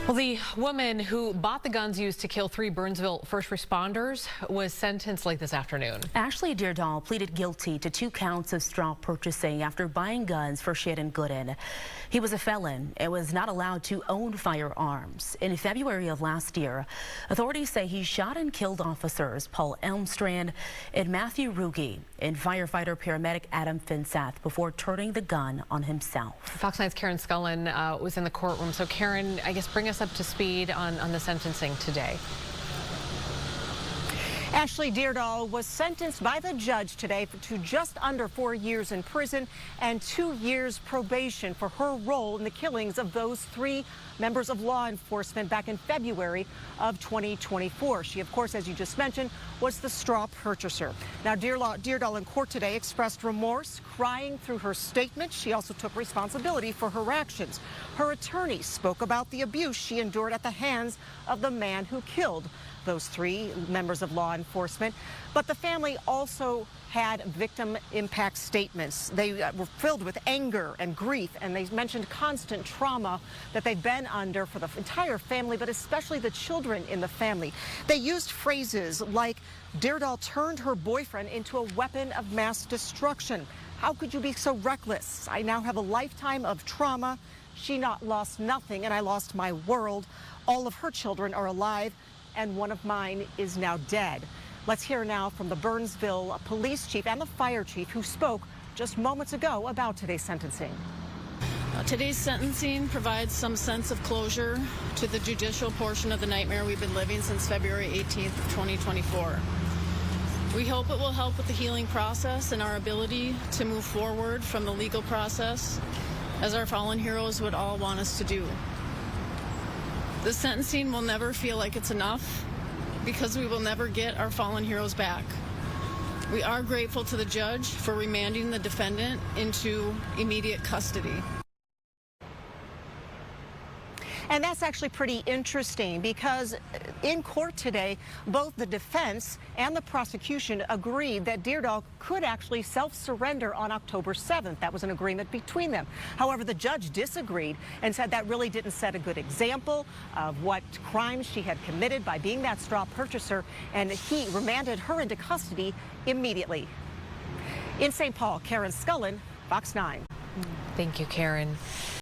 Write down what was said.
Well, the woman who bought the guns used to kill 3 Burnsville first responders was sentenced late this afternoon. Ashley Deardahl pleaded guilty to 2 counts of straw purchasing after buying guns for Shannon Gooden. He was a felon and was not allowed to own firearms. In February of last year, authorities say he shot and killed officers Paul Elmstrand and Matthew Ruge and firefighter paramedic Adam Finseth before turning the gun on himself. Fox 9's Karen Scullin was in the courtroom. So Karen, I guess bring us up to speed on the sentencing today. Ashley Deardahl was sentenced by the judge today to just under 4 years in prison and 2 years probation for her role in the killings of those 3 members of law enforcement back in February of 2024. She, of course, as you just mentioned, was the straw purchaser. Now, Deardahl in court today expressed remorse, crying through her statement. She also took responsibility for her actions. Her attorney spoke about the abuse she endured at the hands of the man who killed those 3 members of law enforcement. But the family also had victim impact statements. They were filled with anger and grief, and they mentioned constant trauma that they've been under for the entire family, but especially the children in the family. They used phrases like, Deardahl turned her boyfriend into a weapon of mass destruction. How could you be so reckless? I now have a lifetime of trauma. She lost nothing, and I lost my world. All of her children are alive, and one of mine is now dead. Let's hear now from the Burnsville police chief and the fire chief who spoke just moments ago about today's sentencing. Today's sentencing provides some sense of closure to the judicial portion of the nightmare we've been living since February 18th of 2024. We hope it will help with the healing process and our ability to move forward from the legal process, as our fallen heroes would all want us to do. The sentencing will never feel like it's enough because we will never get our fallen heroes back. We are grateful to the judge for remanding the defendant into immediate custody. And that's actually pretty interesting because in court today, both the defense and the prosecution agreed that Deardahl could actually self-surrender on October 7th. That was an agreement between them. However, the judge disagreed and said that really didn't set a good example of what crimes she had committed by being that straw purchaser, and he remanded her into custody immediately. In St. Paul, Karen Scullin, Fox 9. Thank you, Karen.